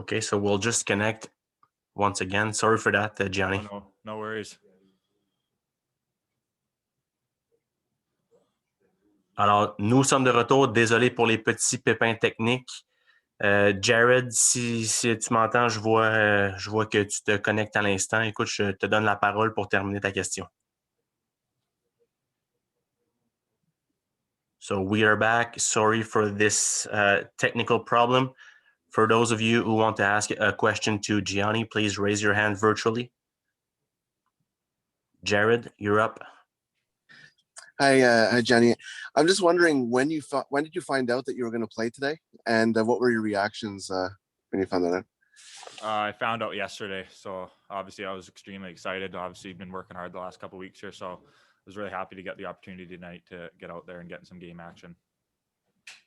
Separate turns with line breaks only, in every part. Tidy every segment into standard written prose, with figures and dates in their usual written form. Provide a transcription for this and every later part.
Okay, so we'll just connect once again. Sorry for that, Gianni.
No worries.
Alors, nous sommes de retour. Désolé pour les petits pépins techniques. Jared, si tu m'entends, je vois que tu te connectes à l'instant. Écoute, je te donne la parole pour terminer ta question. So we are back. Sorry for this technical problem. For those of you who want to ask a question to Gianni, please raise your hand virtually. Jared, you're up.
Hi, Jenny. I'm just wondering when did you find out that you were going to play today, and what were your reactions when you found that out?
I found out yesterday, so obviously I was extremely excited. Obviously, been working hard the last couple of weeks here, so I was really happy to get the opportunity tonight to get out there and get some game action.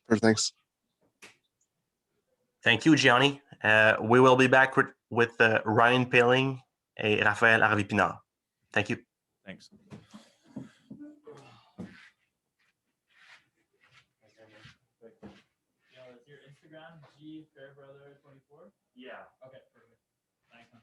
Perfect, thanks.
Thank you, Gianni. We will be back with Ryan Poehling et Rafael Harvey-Pinard. Thank you.
Thanks.
Your Instagram, G Fairbrother 24?
Yeah.
Okay, perfect. Thanks, man.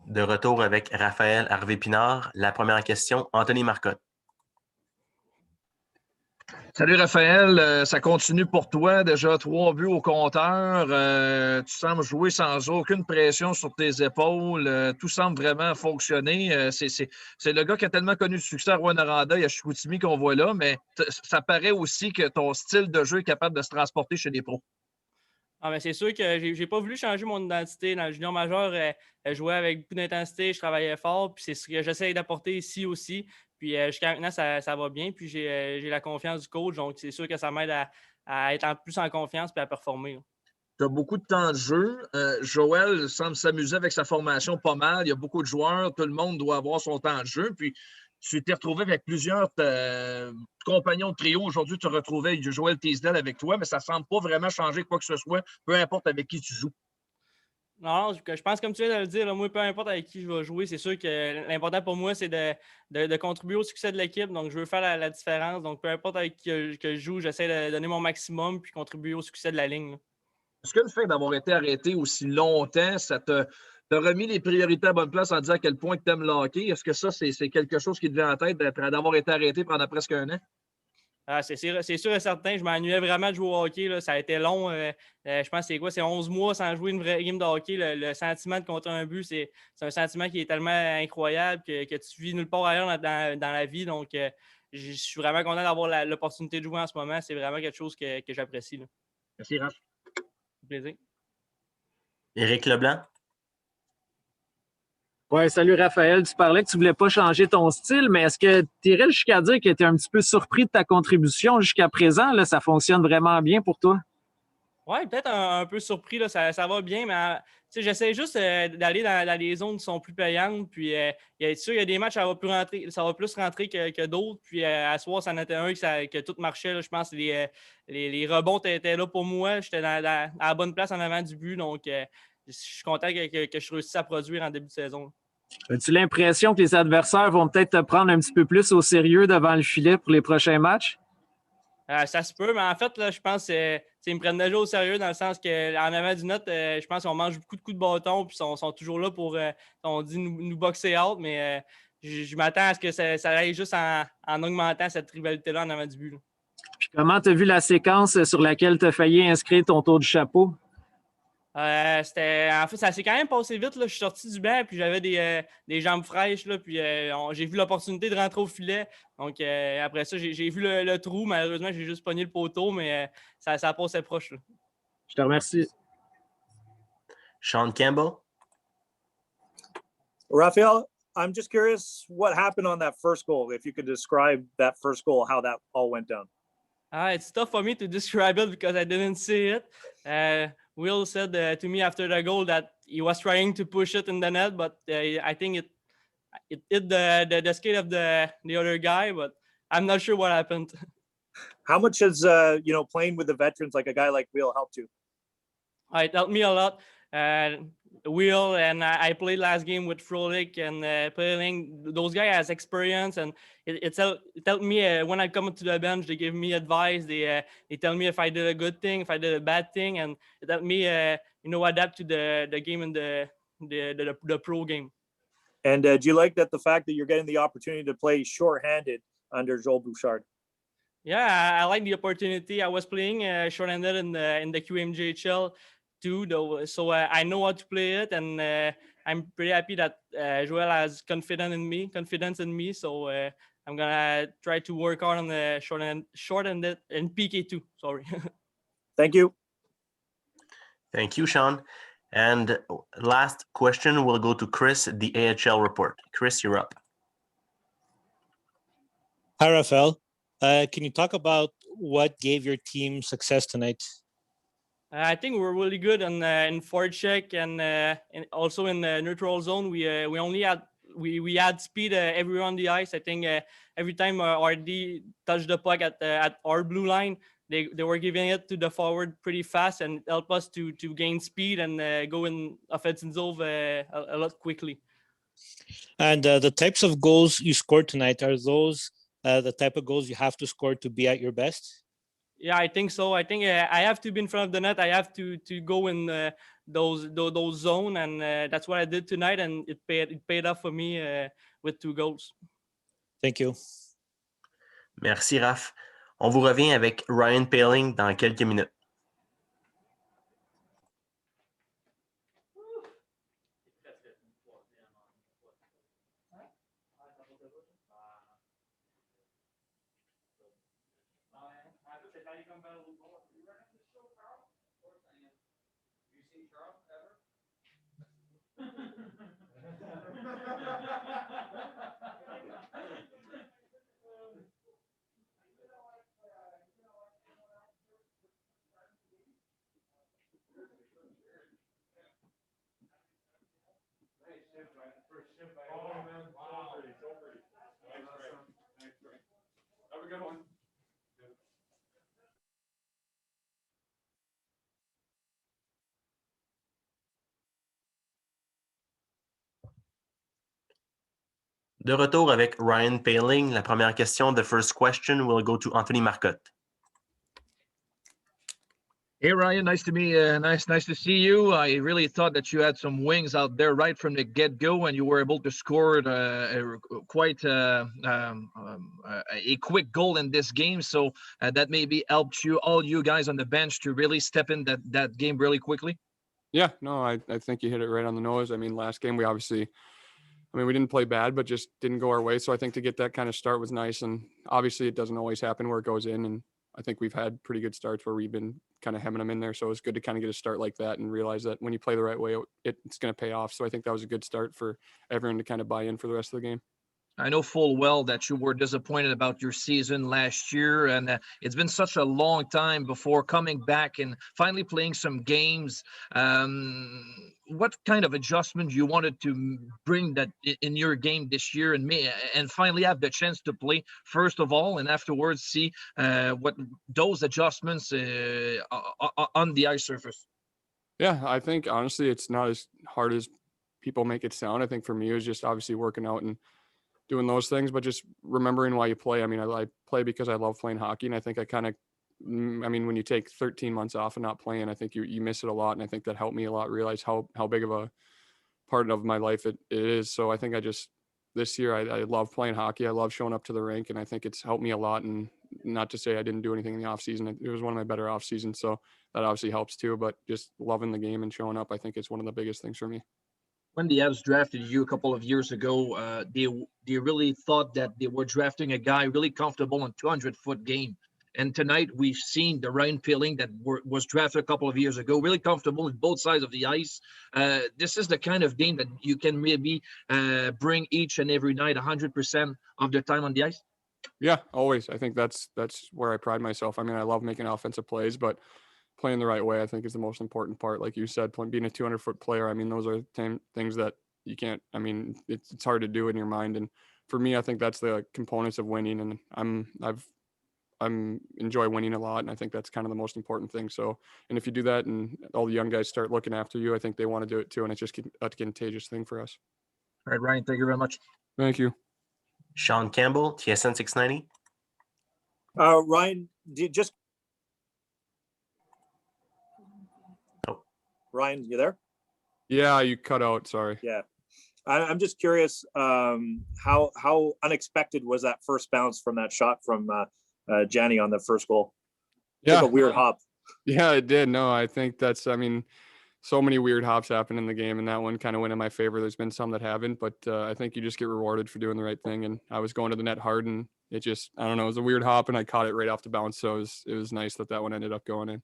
De retour avec Rafael Harvey-Pinard. La première question, Anthony Marcotte.
Salut Raphaël, ça continue pour toi. Déjà 3 buts au compteur. Tu sembles jouer sans aucune pression sur tes épaules. Tout semble vraiment fonctionner. C'est le gars qui a tellement connu le succès à Rouyn-Noranda et à Chicoutimi qu'on voit là, mais ça paraît aussi que ton style de jeu est capable de se transporter chez les pros.
Ah, mais c'est sûr que j'ai pas voulu changer mon identité. Dans le junior majeur, je jouais avec beaucoup d'intensité, je travaillais fort, puis c'est ce que j'essaie d'apporter ici aussi. Puis jusqu'à maintenant, ça va bien, puis j'ai la confiance du coach, donc c'est sûr que ça m'aide à être plus en confiance et à performer.
Tu as beaucoup de temps de jeu. Joel semble s'amuser avec sa formation pas mal. Il y a beaucoup de joueurs, tout le monde doit avoir son temps de jeu. Puis tu t'es retrouvé avec plusieurs compagnons de trio. Aujourd'hui, tu te retrouvais avec Joel Teasdale avec toi, mais ça ne semble pas vraiment changer quoi que ce soit, peu importe avec qui tu joues.
Non, je pense comme tu viens de le dire, là, moi, peu importe avec qui je vais jouer, c'est sûr que l'important pour moi, c'est de contribuer au succès de l'équipe. Donc, je veux faire la différence. Donc, peu importe avec qui que je joue, j'essaie de donner mon maximum puis contribuer au succès de la ligne. Là.
Est-ce que le fait d'avoir été arrêté aussi longtemps, ça t'a remis les priorités à bonne place en disant à quel point tu aimes le hockey? Est-ce que ça, c'est quelque chose qui te vient en tête d'avoir été arrêté pendant presque 1 an?
Ah, c'est sûr et certain. Je m'ennuyais vraiment de jouer au hockey. Là. Ça a été long. Je pense que c'est 11 mois sans jouer une vraie game de hockey. Le sentiment de compter un but, c'est un sentiment qui est tellement incroyable que tu vis nulle part ailleurs dans la vie. Donc, je suis vraiment content d'avoir l'opportunité de jouer en ce moment. C'est vraiment quelque chose que j'apprécie. Là.
Merci, Raph.
Plaisir.
Éric Leblanc.
Oui, salut Raphaël. Tu parlais que tu ne voulais pas changer ton style, mais est-ce que tu irais jusqu'à dire que tu es un petit peu surpris de ta contribution jusqu'à présent? Là, ça fonctionne vraiment bien pour toi?
Ouais, peut-être un peu surpris, là, ça va bien, mais j'essaie juste d'aller dans les zones qui sont plus payantes. Puis, il y a des matchs, ça va plus rentrer que d'autres. Puis, à soir, ça en était un que tout marchait. Là, je pense que les rebonds étaient là pour moi. J'étais à la bonne place en avant du but. Donc, je suis content que je réussisse à produire en début de saison.
As-tu l'impression que les adversaires vont peut-être te prendre un petit peu plus au sérieux devant le filet pour les prochains matchs?
Ça se peut, mais en fait, là, je pense qu'ils me prennent déjà au sérieux dans le sens qu'en avant du net, je pense qu'on mange beaucoup de coups de bâton puis sont toujours là pour, on dit, nous boxer out, mais je m'attends à ce que ça aille juste en augmentant cette rivalité-là en avant du but. Là.
Puis comment tu as vu la séquence sur laquelle tu as failli inscrire ton tour du chapeau?
En fait, ça s'est quand même passé vite. Là. Je suis sorti du banc, puis j'avais des jambes fraîches, là, puis j'ai vu l'opportunité de rentrer au filet. Donc, après ça, j'ai vu le trou. Malheureusement, j'ai juste pogné le poteau, mais ça passait proche. Là.
Je te remercie.
Sean Campbell.
Rafael, I'm just curious what happened on that first goal. If you could describe that first goal, how that all went down.
It's tough for me to describe it because I didn't see it. Will said to me after the goal that he was trying to push it in the net, but I think it hit the skate of the other guy, but I'm not sure what happened.
How much has playing with the veterans like a guy like Will helped you?
It helped me a lot. Will and I played last game with Frolik and Poehling. Those guys has experience, and it helped me when I come to the bench. They give me advice. They tell me if I did a good thing, if I did a bad thing, and it helped me adapt to the game and the pro game.
And do you like the fact that you're getting the opportunity to play shorthanded under Joel Bouchard?
Yeah, I like the opportunity. I was playing shorthanded in the QMJHL. Too, though, so I know how to play it, and I'm pretty happy that Joel has confidence in me. So I'm gonna try to work hard on the short and PK too. Sorry.
Thank you.
Thank you, Sean. And last question will go to Chris, the AHL report. Chris, you're up.
Hi, Rafael. Can you talk about what gave your team success tonight?
I think we're really good in forecheck and also in the neutral zone. We had speed everywhere on the ice. I think every time RD touched the puck at our blue line, they were giving it to the forward pretty fast and help us to gain speed and go in offensive zone a lot quickly.
And the types of goals you scored tonight, are those the type of goals you have to score to be at your best?
Yeah, I think so. I think I have to be in front of the net. I have to go in those zone, and that's what I did tonight, and it paid off for me with 2 goals.
Thank you.
Merci, Raph. On vous revient avec Ryan Poehling dans quelques minutes.
Have a good one.
De retour avec Ryan Poehling, la première question, the first question will go to Anthony Marcotte.
Hey Ryan, nice to meet nice to see you. I really thought that you had some wings out there right from the get-go, and you were able to score quite a quick goal in this game. So that maybe helped all you guys on the bench to really step in that game really quickly.
Yeah, no, I think you hit it right on the nose. I mean, last game we didn't play bad, but just didn't go our way. So I think to get that kind of start was nice. And obviously it doesn't always happen where it goes in. And I think we've had pretty good starts where we've been kind of hemming them in there. So it's good to kind of get a start like that and realize that when you play the right way, it's going to pay off. So I think that was a good start for everyone to kind of buy in for the rest of the game.
I know full well that you were disappointed about your season last year, and it's been such a long time before coming back and finally playing some games. What kind of adjustment you wanted to bring that in your game this year, and finally have the chance to play first of all, and afterwards see what those adjustments on the ice surface?
Yeah, I think honestly, it's not as hard as people make it sound. I think for me, it was just obviously working out and doing those things, but just remembering why you play. I mean, I play because I love playing hockey, and I think I kind of, I mean, when you take 13 months off and not playing, I think you miss it a lot, and I think that helped me a lot realize how big of a part of my life it is. So I think this year I love playing hockey. I love showing up to the rink, and I think it's helped me a lot. And not to say I didn't do anything in the off season, it was one of my better off seasons, so that obviously helps too. But just loving the game and showing up, I think it's one of the biggest things for me.
When the Avs drafted you a couple of years ago, they really thought that they were drafting a guy really comfortable in 200-foot game. And tonight we've seen the Ryan Poehling that was drafted a couple of years ago, really comfortable in both sides of the ice. This is the kind of game that you can maybe bring each and every night 100% of the time on the ice.
Yeah, always. I think that's where I pride myself. I mean, I love making offensive plays, but playing the right way, I think, is the most important part. Like you said, being a 200-foot player, I mean, those are things that you can't, I mean, it's hard to do in your mind. And for me, I think that's the components of winning. And I'm enjoy winning a lot. And I think that's kind of the most important thing. So, and if you do that and all the young guys start looking after you, I think they want to do it too. And it's just a contagious thing for us.
All right, Ryan, thank you very much.
Thank you.
Sean Campbell, TSN 690.
Ryan, Ryan, you there?
Yeah, you cut out. Sorry.
Yeah. I'm just curious, how unexpected was that first bounce from that shot from Gianni on the first goal?
Yeah.
Took a weird hop.
Yeah, it did. No, I think I mean, so many weird hops happen in the game, and that one kind of went in my favor. There's been some that haven't, but I think you just get rewarded for doing the right thing. And I was going to the net hard, and it just, I don't know, it was a weird hop, and I caught it right off the bounce. So it was nice that one ended up going in.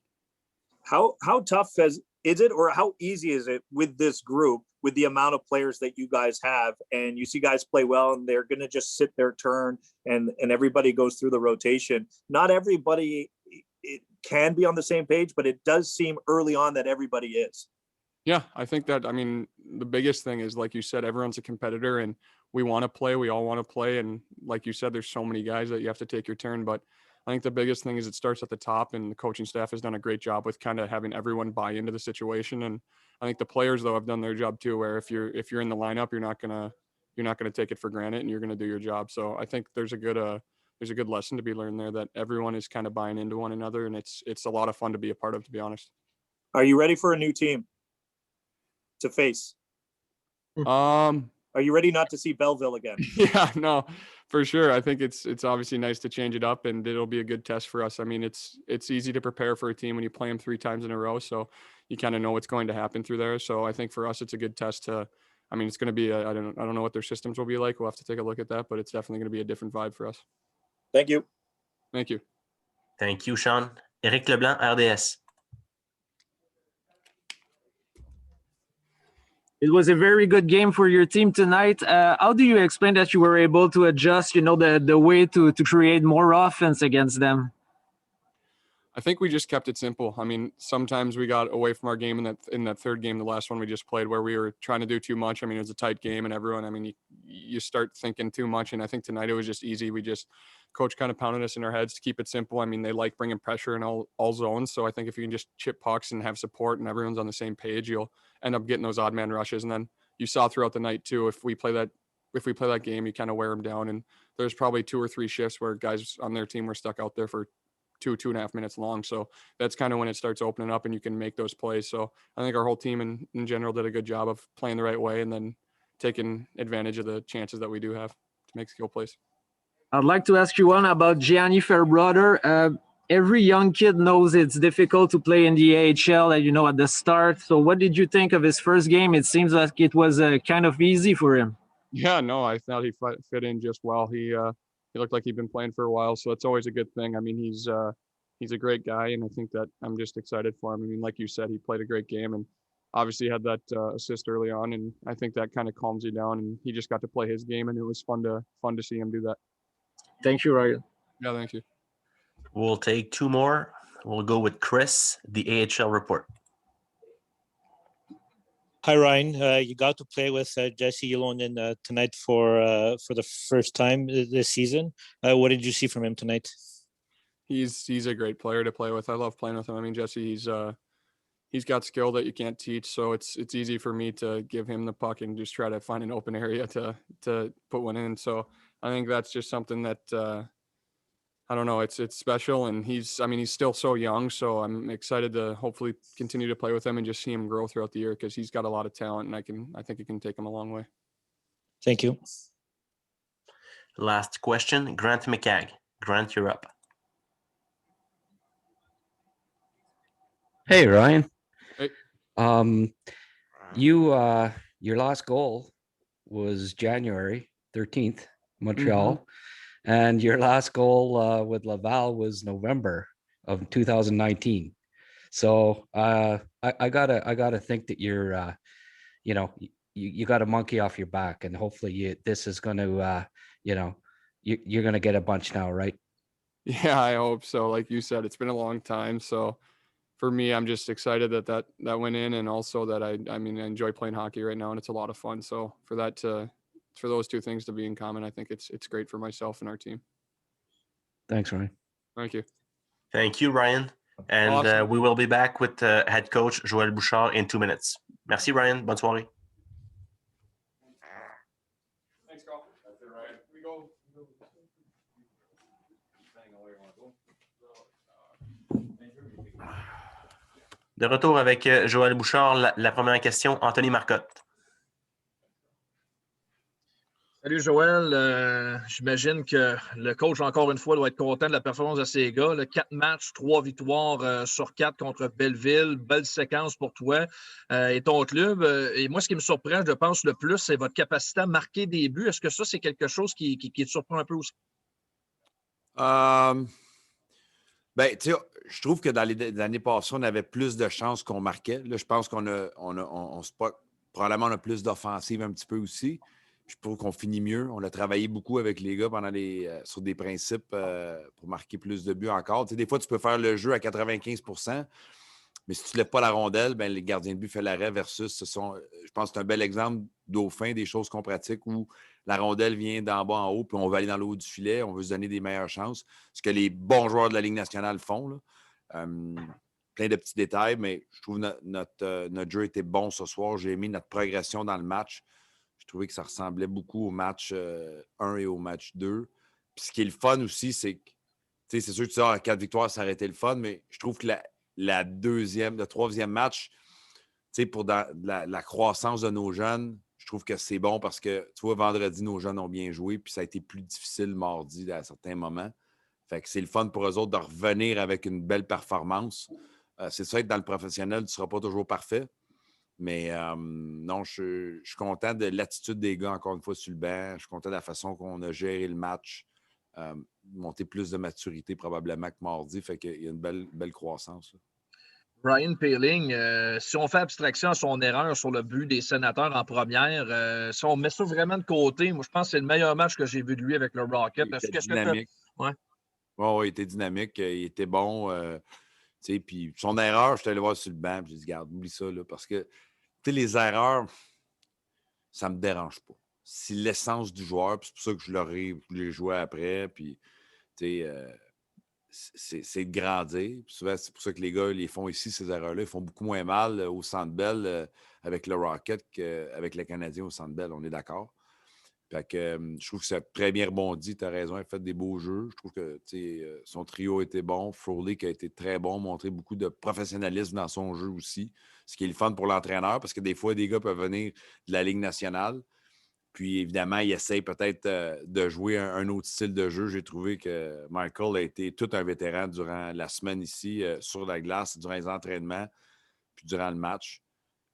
How tough is it, or how easy is it with this group, with the amount of players that you guys have, and you see guys play well and they're going to just sit their turn, and everybody goes through the rotation? Not everybody it can be on the same page, but it does seem early on that everybody is.
Yeah, I think that, I mean, the biggest thing is, like you said, everyone's a competitor, and we want to play. We all want to play. And like you said, there's so many guys that you have to take your turn. But I think the biggest thing is it starts at the top, and the coaching staff has done a great job with kind of having everyone buy into the situation. And I think the players, though, have done their job too, where if you're in the lineup, you're not gonna take it for granted, and you're gonna do your job. So I think there's a good lesson to be learned there, that everyone is kind of buying into one another, and it's a lot of fun to be a part of, to be honest.
Are you ready for a new team to face? Are you ready not to see Belleville again?
Yeah, no, for sure. I think it's obviously nice to change it up, and it'll be a good test for us. I mean, it's easy to prepare for a team when you play them 3 times in a row, so you kind of know what's going to happen through there. So I think for us, it's a good test to, I mean, it's going to be I don't know what their systems will be like. We'll have to take a look at that, but it's definitely going to be a different vibe for us.
Thank you.
Thank you.
Thank you, Sean. Éric Leblanc, RDS.
It was a very good game for your team tonight. How do you explain that you were able to adjust, the way to create more offense against them?
I think we just kept it simple. I mean, sometimes we got away from our game in that third game, the last one we just played, where we were trying to do too much. I mean, it was a tight game, and everyone, I mean, you start thinking too much. And I think tonight it was just easy. Coach kind of pounded us in our heads to keep it simple. I mean, they like bringing pressure in all zones. So I think if you can just chip pucks and have support and everyone's on the same page, you'll end up getting those odd man rushes. And then you saw throughout the night too, if we play that game, you kind of wear them down. And there's probably 2 or 3 shifts where guys on their team were stuck out there for 2.5 minutes long. So that's kind of when it starts opening up and you can make those plays. So I think our whole team in general did a good job of playing the right way and then taking advantage of the chances that we do have to make skill plays.
I'd like to ask you one about Gianni Fairbrother. Every young kid knows it's difficult to play in the AHL, at the start. So what did you think of his first game? It seems like it was kind of easy for him.
Yeah, no, I thought he fit in just well. He looked like he'd been playing for a while, so it's always a good thing. I mean, he's a great guy, and I think that I'm just excited for him. I mean, like you said, he played a great game, and obviously had that assist early on, and I think that kind of calms you down. And he just got to play his game, and it was fun to see him do that.
Thank you, Ryan.
Yeah, thank you.
We'll take two more. We'll go with Chris, the AHL report.
Hi, Ryan. You got to play with Jesse Ylonen tonight for the first time this season. What did you see from him tonight?
He's a great player to play with. I love playing with him. I mean, Jesse, he's got skill that you can't teach, so it's easy for me to give him the puck and just try to find an open area to put one in. So I think that's just something that I don't know. It's special, and he's still so young, so I'm excited to hopefully continue to play with him and just see him grow throughout the year because he's got a lot of talent, and I think it can take him a long way.
Thank you.
Last question, Grant McCagg. Grant, you're up.
Hey, Ryan.
Hey.
Your last goal was January 13th, Montreal.
Mm-hmm.
And your last goal with Laval was November of 2019. So I gotta think that you're, you got a monkey off your back, and hopefully this is going to, you're going to get a bunch now, right?
Yeah, I hope so. Like you said, it's been a long time. So for me, I'm just excited that went in, and also that I enjoy playing hockey right now, and it's a lot of fun. So for those two things to be in common, I think it's great for myself and our team.
Thanks, Ryan.
Thank you.
Thank you, Ryan. And
Awesome.
we will be back with head coach Joel Bouchard in 2 minutes. Merci, Ryan. Bonne soirée.
Thanks, Carl. That's it, Ryan. We go.
De retour avec Joel Bouchard. La première question, Anthony Marcotte.
Salut Joël, j'imagine que le coach, encore une fois, doit être content de la performance de ces gars. 4 matchs, 3 victoires sur 4 contre Belleville. Belle séquence pour toi et ton club. Et moi, ce qui me surprend, je pense, le plus, c'est votre capacité à marquer des buts. Est-ce que ça, c'est quelque chose qui te surprend un peu aussi?
Tu sais, je trouve que dans les années passées, on avait plus de chances qu'on marquait. Là, je pense probablement on a plus d'offensive un petit peu aussi. Je trouve qu'on finit mieux. On a travaillé beaucoup avec les gars sur des principes pour marquer plus de buts encore. Tu sais, des fois, tu peux faire le jeu à 95%, mais si tu ne lèves pas la rondelle, ben, les gardiens de but font l'arrêt versus je pense que c'est un bel exemple Dauphin, des choses qu'on pratique où la rondelle vient d'en bas en haut, puis on veut aller dans le haut du filet, on veut se donner des meilleures chances. Ce que les bons joueurs de la Ligue nationale font. Là. Plein de petits détails, mais je trouve que notre jeu était bon ce soir. J'ai aimé notre progression dans le match. Je trouvais que ça ressemblait beaucoup au match 1 et au match 2. Puis ce qui est le fun aussi, c'est que, c'est sûr que tu as 4 victoires, ça aurait été le fun, mais je trouve que le troisième match, pour la croissance de nos jeunes, je trouve que c'est bon parce que, tu vois, vendredi, nos jeunes ont bien joué, puis ça a été plus difficile mardi à certains moments. Fait que c'est le fun pour eux autres de revenir avec une belle performance. C'est ça, être dans le professionnel, tu ne seras pas toujours parfait. Mais non, je suis content de l'attitude des gars, encore une fois, sur le banc. Je suis content de la façon qu'on a géré le match. Monter plus de maturité probablement que mardi. Fait qu'il y a une belle croissance.
Ryan Poehling, si on fait abstraction à son erreur sur le but des Sénateurs en première, si on met ça vraiment de côté, moi, je pense que c'est le meilleur match que j'ai vu de lui avec le Rocket.
Il était dynamique.
Ouais.
Il était dynamique. Il était bon. Puis son erreur, je suis allé voir sur le banc. J'ai dit, garde, oublie ça. Là, parce que les erreurs, ça ne me dérange pas. C'est l'essence du joueur. Puis c'est pour ça que je l'ai joué après. Puis, c'est de grandir. Puis souvent, c'est pour ça que les gars les font ici, ces erreurs-là. Ils font beaucoup moins mal au Centre Bell avec le Rocket qu'avec les Canadiens au Centre Bell. On est d'accord. Fait que, je trouve que ça a très bien rebondi. Tu as raison, il a fait des beaux jeux. Je trouve que son trio était bon. Froley qui a été très bon, montré beaucoup de professionnalisme dans son jeu aussi. Ce qui est le fun pour l'entraîneur parce que des fois, des gars peuvent venir de la Ligue nationale. Puis évidemment, il essaie peut-être de jouer un autre style de jeu. J'ai trouvé que Michael a été tout un vétéran durant la semaine ici, sur la glace, durant les entraînements, puis durant le match.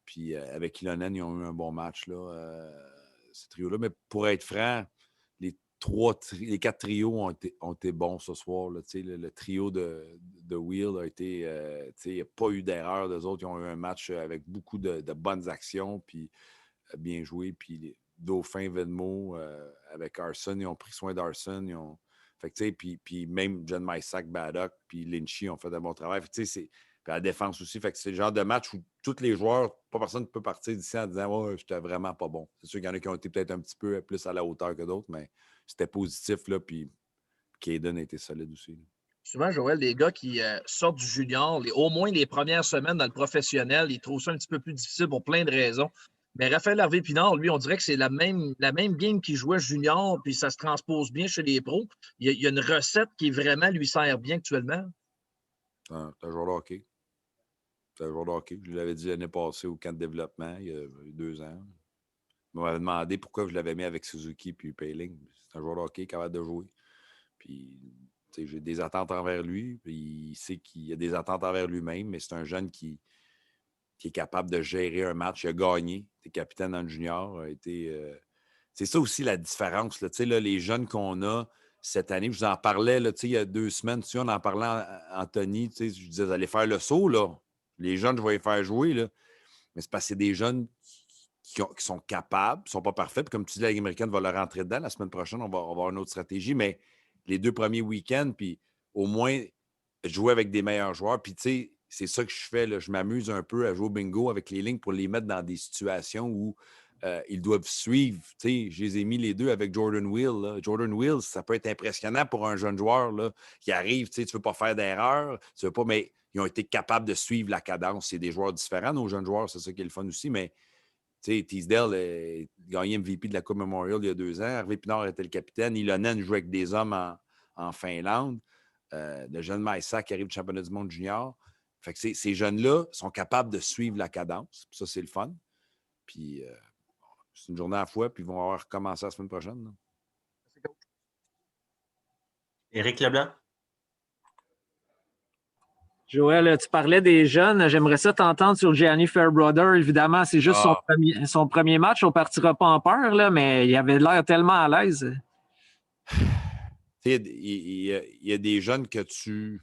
Puis avec Ylonen, ils ont eu un bon match là. Ce trio-là. Mais pour être franc, les 4 trios ont été bons ce soir. Là, le trio de Wheel a été. Il n'y a pas eu d'erreur. Les autres, ils ont eu un match avec beaucoup de bonnes actions, puis bien joué. Puis Dauphin, Venmo, avec Arson, ils ont pris soin d'Arson. Fait que, puis même John Mysack, Baddock, puis Lynchy ont fait un bon travail. Fait que, puis à la défense aussi. Fait que c'est le genre de match où tous les joueurs, pas personne ne peut partir d'ici en disant « Ouais, j'étais vraiment pas bon ». C'est sûr qu'il y en a qui ont été peut-être un petit peu plus à la hauteur que d'autres, mais c'était positif, là, puis Caden a été solide aussi. Là.
Souvent, Joël, les gars qui sortent du junior, au moins les premières semaines dans le professionnel, ils trouvent ça un petit peu plus difficile pour plein de raisons. Mais Rafael Harvey-Pinard, lui, on dirait que c'est la même game qu'il jouait junior, puis ça se transpose bien chez les pros. Il y a une recette qui vraiment lui sert bien actuellement.
C'est un joueur de hockey. C'est un joueur de hockey. Je l'avais dit l'année passée au camp de développement, il y a 2 ans. Il m'avait demandé pourquoi je l'avais mis avec Suzuki puis Poehling. C'est un joueur de hockey capable de jouer. Puis, j'ai des attentes envers lui. Puis il sait qu'il a des attentes envers lui-même, mais c'est un jeune qui est capable de gérer un match. Il a gagné. Il était capitaine dans le junior. C'est ça aussi la différence. Là. Là, les jeunes qu'on a cette année, je vous en parlais là, il y a 2 semaines. On en parlait à Anthony. Je disais, vous allez faire le saut. Là. Les jeunes, je vais les faire jouer. Là. Mais c'est parce que c'est des jeunes qui sont capables, qui ne sont pas parfaits. Puis comme tu dis, la Ligue américaine va leur rentrer dedans. La semaine prochaine, on va avoir une autre stratégie. Mais les 2 premiers week-ends, puis au moins jouer avec des meilleurs joueurs. Puis tu sais, c'est ça que je fais. Là. Je m'amuse un peu à jouer au bingo avec les lignes pour les mettre dans des situations où ils doivent suivre. Tu sais, je les ai mis les 2 avec Jordan Wheel. Là. Jordan Wheel, ça peut être impressionnant pour un jeune joueur là, qui arrive. Tu ne veux pas faire d'erreur, tu veux pas, mais ils ont été capables de suivre la cadence. C'est des joueurs différents, nos jeunes joueurs, c'est ça qui est le fun aussi. Mais tu sais, Teasdale a gagné MVP de la Coupe Memorial il y a 2 ans. Harvey-Pinard était le capitaine. Ilonen jouait avec des hommes en Finlande. Le jeune Maïssa qui arrive du championnat du monde junior. Fait que ces jeunes-là sont capables de suivre la cadence. Ça, c'est le fun. Puis, c'est une journée à la fois, puis ils vont avoir recommencé la semaine prochaine. Là.
Éric Leblanc?
Joël, tu parlais des jeunes. J'aimerais ça t'entendre sur Gianni Fairbrother. Évidemment, c'est juste son premier match. On ne partira pas en peur, là, mais il avait l'air tellement à l'aise.
Il y a des jeunes que tu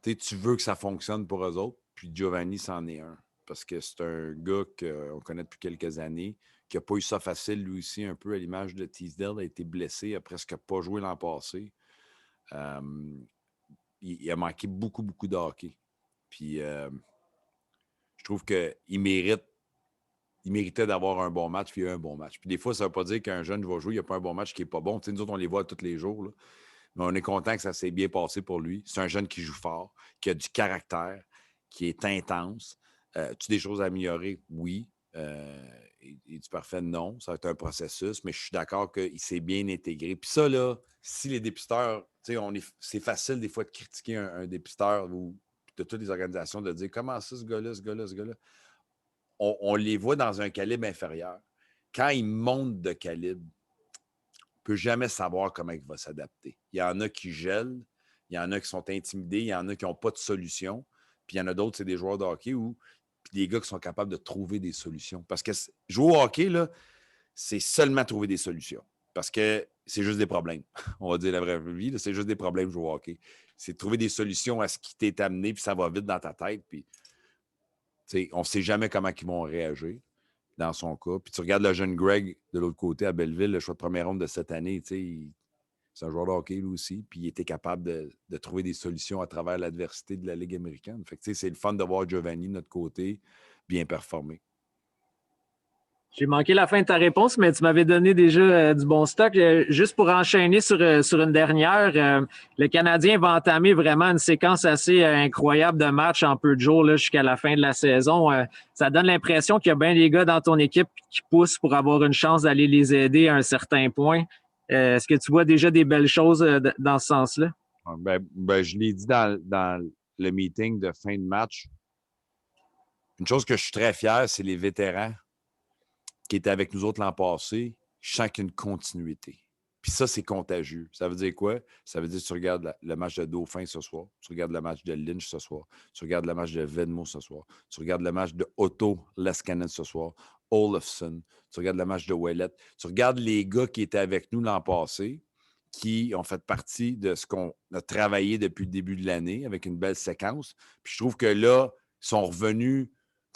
veux que ça fonctionne pour eux autres, puis Giovanni, c'en est un. Parce que c'est un gars qu'on connaît depuis quelques années, qui n'a pas eu ça facile, lui aussi, un peu à l'image de Teasdale, a été blessé, a presque pas joué l'an passé. Il a manqué beaucoup, beaucoup de hockey. Puis, je trouve qu'il méritait d'avoir un bon match, puis il a eu un bon match. Puis des fois, ça ne veut pas dire qu'un jeune va jouer, il n'y a pas un bon match qui n'est pas bon. Nous autres, on les voit tous les jours. Là. Mais on est content que ça s'est bien passé pour lui. C'est un jeune qui joue fort, qui a du caractère, qui est intense. Tu des choses à améliorer? Oui. Es-tu parfait? Non. Ça va être un processus, mais je suis d'accord qu'il s'est bien intégré. Puis ça, là, si les dépisteurs, c'est facile des fois de critiquer un dépisteur ou de toutes les organisations de dire comment ça, ce gars-là. On les voit dans un calibre inférieur. Quand ils montent de calibre, on ne peut jamais savoir comment il va s'adapter. Il y en a qui gèlent, il y en a qui sont intimidés, il y en a qui n'ont pas de solution. Puis il y en a d'autres, c'est des joueurs de hockey ou des gars qui sont capables de trouver des solutions. Parce que jouer au hockey, là, c'est seulement trouver des solutions. Parce que c'est juste des problèmes. On va dire la vraie vie, là, c'est juste des problèmes jouer au hockey. C'est trouver des solutions à ce qui t'est amené, puis ça va vite dans ta tête. Puis, on ne sait jamais comment ils vont réagir dans son cas. Puis tu regardes le jeune Greg de l'autre côté à Belleville, le choix de première ronde de cette année, c'est un joueur de hockey lui aussi, puis il était capable de trouver des solutions à travers l'adversité de la Ligue américaine. Fait que c'est le fun de voir Giovanni de notre côté bien performer.
J'ai manqué la fin de ta réponse, mais tu m'avais donné déjà du bon stock. Juste pour enchaîner sur une dernière, le Canadien va entamer vraiment une séquence assez incroyable de matchs en peu de jours là, jusqu'à la fin de la saison. Ça donne l'impression qu'il y a bien des gars dans ton équipe qui poussent pour avoir une chance d'aller les aider à un certain point. Est-ce que tu vois déjà des belles choses dans ce sens-là?
Je l'ai dit dans le meeting de fin de match. Une chose que je suis très fier, c'est les vétérans qui étaient avec nous autres l'an passé. Je sens qu'il y a une continuité. Puis ça, c'est contagieux. Ça veut dire quoi? Ça veut dire que tu regardes le match de Dauphin ce soir, tu regardes le match de Lynch ce soir, tu regardes le match de Venmo ce soir, tu regardes le match de Otto Leskinen ce soir, Olofsson, tu regardes le match de Ouellet, tu regardes les gars qui étaient avec nous l'an passé, qui ont fait partie de ce qu'on a travaillé depuis le début de l'année avec une belle séquence. Puis je trouve que là, ils sont revenus,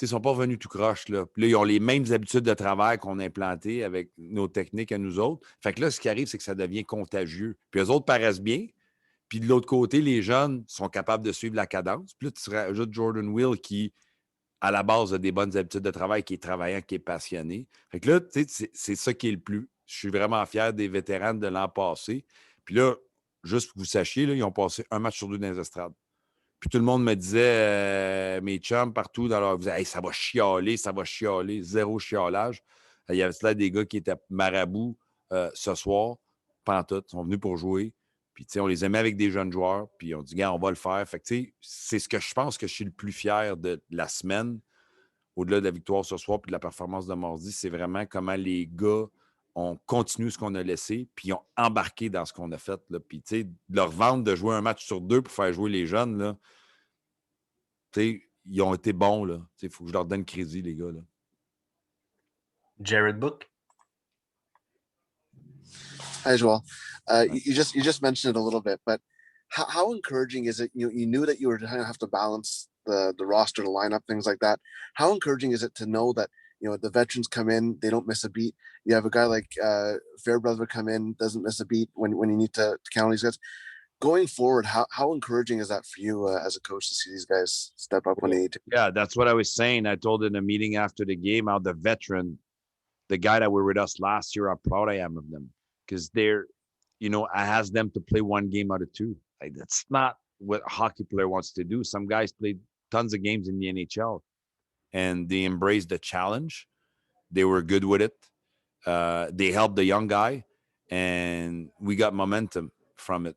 ils ne sont pas revenus tout croche. Là. Puis là, ils ont les mêmes habitudes de travail qu'on a implantées avec nos techniques à nous autres. Fait que là, ce qui arrive, c'est que ça devient contagieux. Puis eux autres paraissent bien. Puis de l'autre côté, les jeunes sont capables de suivre la cadence. Puis là, tu rajoutes Jordan Will qui, à la base, a des bonnes habitudes de travail, qui est travaillant, qui est passionné. Fait que là, tu sais, c'est ça qui est le plus. Je suis vraiment fier des vétérans de l'an passé. Puis là, juste pour que vous sachiez, là, ils ont passé un match sur 2 dans les estrades. Puis tout le monde me disait, mes chums partout dans leur... Hey, ça va chialer. Zéro chialage. Il y avait là des gars qui étaient marabouts ce soir, pantoute, sont venus pour jouer. Puis, tu sais, on les aimait avec des jeunes joueurs. Puis, on dit, gars, on va le faire. Fait que, tu sais, c'est ce que je pense que je suis le plus fier de la semaine, au-delà de la victoire ce soir puis de la performance de mardi. C'est vraiment comment les gars ont continué ce qu'on a laissé, puis ils ont embarqué dans ce qu'on a fait. Là. Puis, tu sais, leur vendre de jouer un match sur 2 pour faire jouer les jeunes, là, tu sais, ils ont été bons. Il faut que je leur donne crédit, les gars. Là.
Jared Book.
Hi, Joel. You just mentioned it a little bit, but how encouraging is it? You knew that you were going to have to balance the roster, the lineup, things like that. How encouraging is it to know that the veterans come in, they don't miss a beat? You have a guy like Fairbrother come in, doesn't miss a beat when you need to count these guys. Going forward, how encouraging is that for you as a coach to see these guys step up when they need to?
Yeah, that's what I was saying. I told in a meeting after the game how the veteran, the guy that were with us last year, how proud I am of them. Because they're, I asked them to play 1 game out of 2. Like, that's not what a hockey player wants to do. Some guys played tons of games in the NHL, and they embraced the challenge. They were good with it. They helped the young guy, and we got momentum from it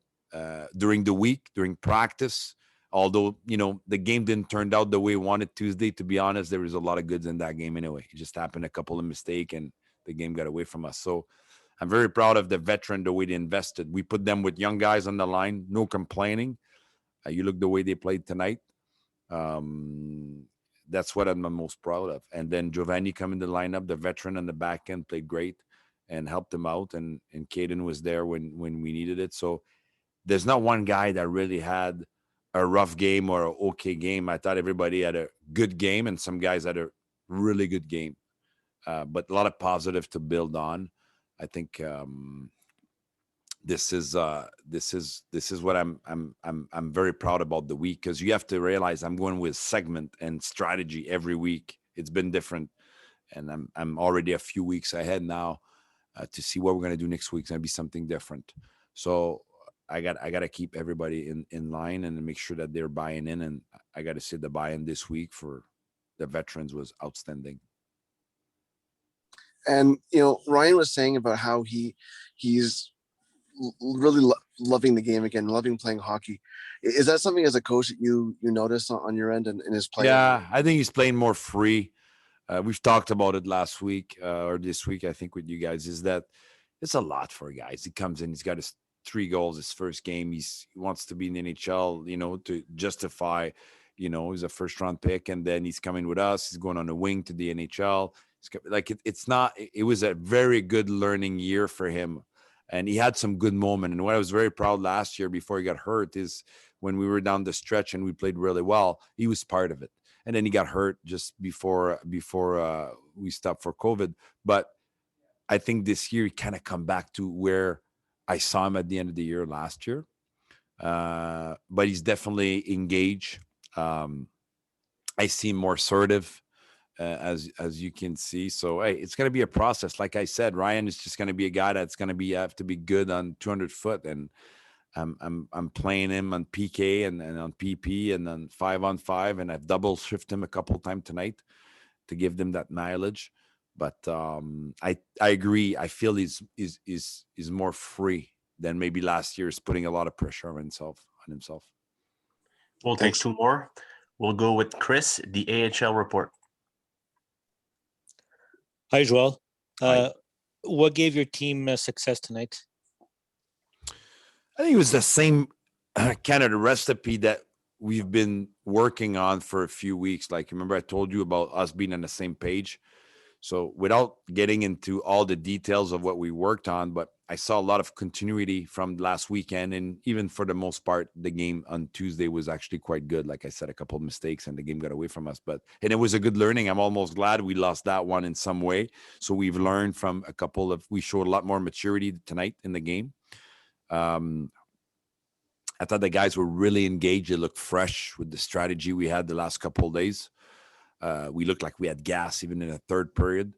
during the week, during practice. Although, the game didn't turn out the way we wanted Tuesday, to be honest, there was a lot of goods in that game anyway. It just happened a couple of mistakes, and the game got away from us. So I'm very proud of the veteran, the way they invested. We put them with young guys on the line, no complaining. You look the way they played tonight. That's what I'm most proud of. And then Giovanni come in the lineup, the veteran on the back end played great and helped them out. And Caden was there when we needed it. So there's not one guy that really had a rough game or an okay game. I thought everybody had a good game, and some guys had a really good game. But a lot of positive to build on. I think this is what I'm very proud about the week, because you have to realize I'm going with segment and strategy every week. It's been different, and I'm already a few weeks ahead now to see what we're going to do next week. It's going to be something different. So I got to keep everybody in line and make sure that they're buying in. And I got to say the buy-in this week for the veterans was outstanding.
And Ryan was saying about how he's really loving the game again, loving playing hockey. Is that something as a coach that you notice on your end and his play?
Yeah, I think he's playing more free. We've talked about it last week or this week, I think, with you guys, is that it's a lot for guys. He comes in, he's got his 3 goals, his first game. He wants to be in the NHL, to justify, he's a first-round pick, and then he's coming with us. He's going on a wing to the NHL. Like it was a very good learning year for him, and he had some good moments. And what I was very proud last year before he got hurt is when we were down the stretch and we played really well, he was part of it. And then he got hurt just before we stopped for COVID. But I think this year he kind of come back to where I saw him at the end of the year last year. But he's definitely engaged. I see him more assertive. As you can see. So, hey, it's going to be a process. Like I said, Ryan is just going to be a guy that's going to have to be good on 200 foot. And I'm playing him on PK and on PP and on 5-on-5. And I've double shifted him a couple of times tonight to give them that mileage. But I agree. I feel he's more free than maybe last year. Is putting a lot of pressure on himself.
We'll take 2 more. We'll go with Chris, the AHL report.
Hi, Joel.
Hi.
What gave your team success tonight?
I think it was the same kind of the recipe that we've been working on for a few weeks. Like, remember I told you about us being on the same page. So without getting into all the details of what we worked on, but I saw a lot of continuity from last weekend. And even for the most part, the game on Tuesday was actually quite good. Like I said, a couple of mistakes and the game got away from us. And it was a good learning. I'm almost glad we lost that one in some way. So we've learned from we showed a lot more maturity tonight in the game. I thought the guys were really engaged. They looked fresh with the strategy we had the last couple of days. We looked like we had gas even in the third period.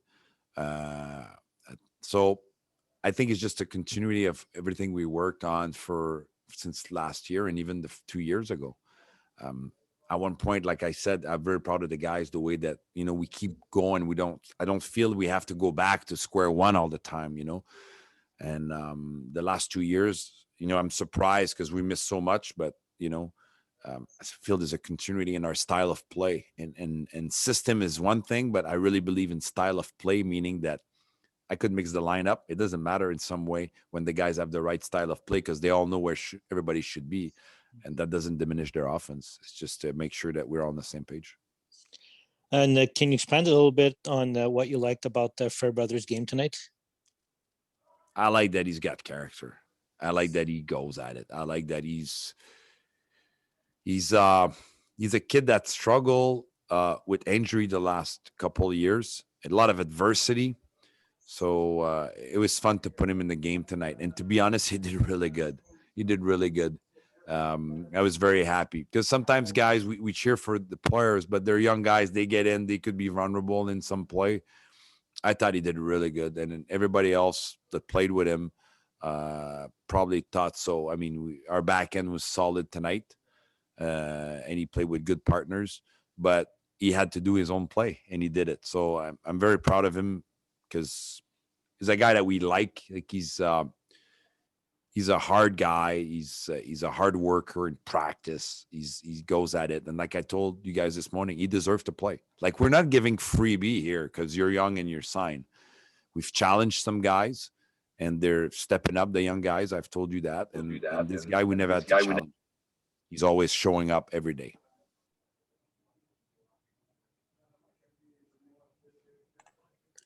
So I think it's just a continuity of everything we worked on since last year and even 2 years ago. At one point, like I said, I'm very proud of the guys, the way that, we keep going. I don't feel we have to go back to square one all the time, and the last 2 years, I'm surprised because we missed so much, but, I feel there's a continuity in our style of play, and system is one thing, but I really believe in style of play, meaning that I could mix the lineup. It doesn't matter in some way when the guys have the right style of play, because they all know where everybody should be, and that doesn't diminish their offense. It's just to make sure that we're all on the same page.
And can you expand a little bit on what you liked about the Fairbrother's game tonight?
I like that he's got character. I like that he goes at it. I like that he's a kid that struggled with injury the last couple of years, a lot of adversity. So it was fun to put him in the game tonight. And to be honest, he did really good. I was very happy because sometimes guys, we cheer for the players, but they're young guys. They get in, they could be vulnerable in some play. I thought he did really good. And then everybody else that played with him probably thought so. I mean, our back end was solid tonight. And he played with good partners, but he had to do his own play, and he did it. So I'm very proud of him because he's a guy that we like. Like he's a hard guy. He's a hard worker in practice. He goes at it, and like I told you guys this morning, he deserves to play. Like, we're not giving freebie here because you're young and you're signed. We've challenged some guys, and they're stepping up. The young guys, I've told you that, and this guy we never had to challenge. He's always showing up every day.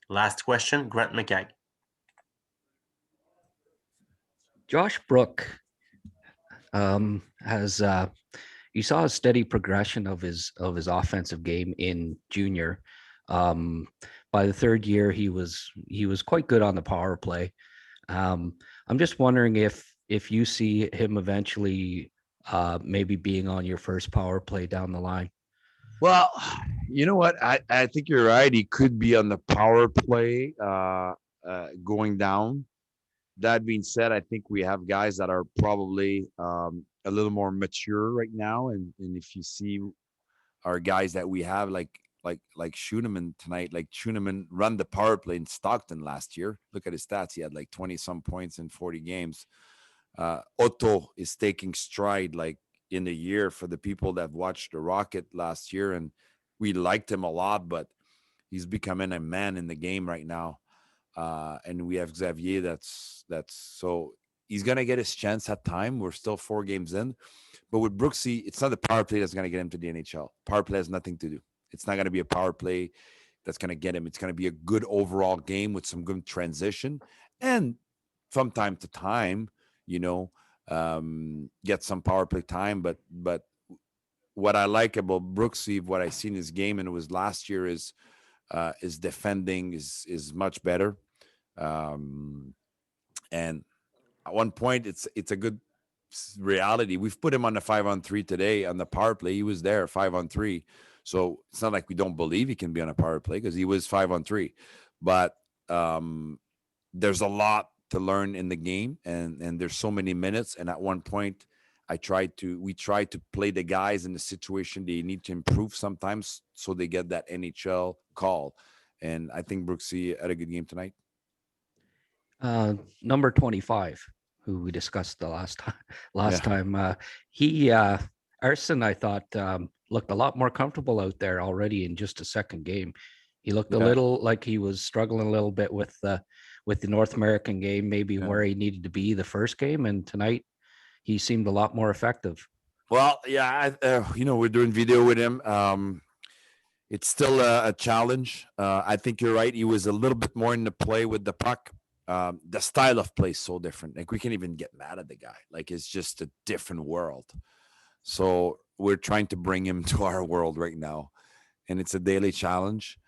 Last question, Grant McKay.
Josh Brook has you saw a steady progression of his offensive game in junior. By the third year, he was quite good on the power play. I'm just wondering if you see him eventually maybe being on your first power play down the line.
Well, you know what? I think you're right. He could be on the power play going down. That being said, I think we have guys that are probably a little more mature right now. And if you see our guys that we have, like Schoenemann tonight, like Schoenemann run the power play in Stockton last year. Look at his stats. He had like 20-some points in 40 games. Otto is taking stride like in a year for the people that watched the Rocket last year, and we liked him a lot, but he's becoming a man in the game right now. And we have Xavier that's so he's gonna get his chance at time. We're still 4 games in, but with Brooksy, it's not the power play that's gonna get him to the NHL. Power play has nothing to do. It's not gonna be a power play that's gonna get him. It's gonna be a good overall game with some good transition, and from time to time, get some power play time. But what I like about Brooksy, what I see in his game, and it was last year, is defending is much better. And at one point, it's a good reality. We've put him on the 5-on-3 today on the power play. He was there 5-on-3. So it's not like we don't believe he can be on a power play, because he was 5-on-3. But there's a lot to learn in the game, and there's so many minutes. And at one point, we try to play the guys in the situation they need to improve sometimes, so they get that NHL call. And I think Brooksy had a good game tonight.
Number 25, who we discussed the last time, Arson, I thought, looked a lot more comfortable out there already in just a second game. He looked a little like he was struggling a little bit with the North American game, maybe where he needed to be the first game, and tonight he seemed a lot more effective.
Well, we're doing video with him. it's still a challenge. I think you're right. He was a little bit more in the play with the puck. The style of play is so different. Like we can't even get mad at the guy. Like it's just a different world. So we're trying to bring him to our world right now, and it's a daily challenge.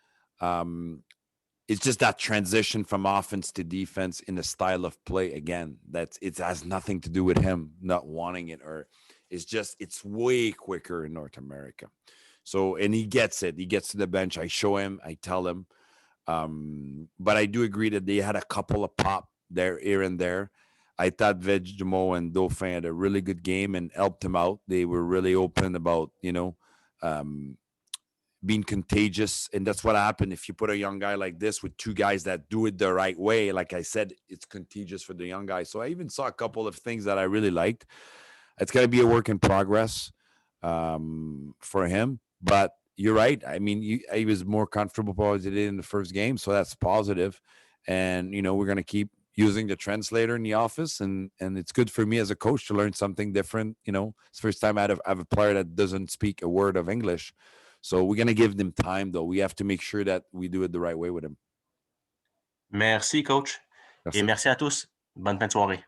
It's just that transition from offense to defense in the style of play. Again, it has nothing to do with him not wanting it, or it's way quicker in North America. So, and he gets it. He gets to the bench. I show him, I tell him. But I do agree that they had a couple of pop there, here and there. I thought Vegemont and Dauphin had a really good game and helped him out. They were really open about, being contagious. And that's what happened. If you put a young guy like this with two guys that do it the right way, like I said, it's contagious for the young guy. So I even saw a couple of things that I really liked. It's going to be a work in progress for him. But you're right. I mean, he was more comfortable probably did in the first game. So that's positive. And, we're going to keep using the translator in the office. And it's good for me as a coach to learn something different. It's the first time I have a player that doesn't speak a word of English. So we're going to give them time, though. We have to make sure that we do it the right way with him.
Merci, coach.
Merci.
Et merci à tous. Bonne fin de soirée.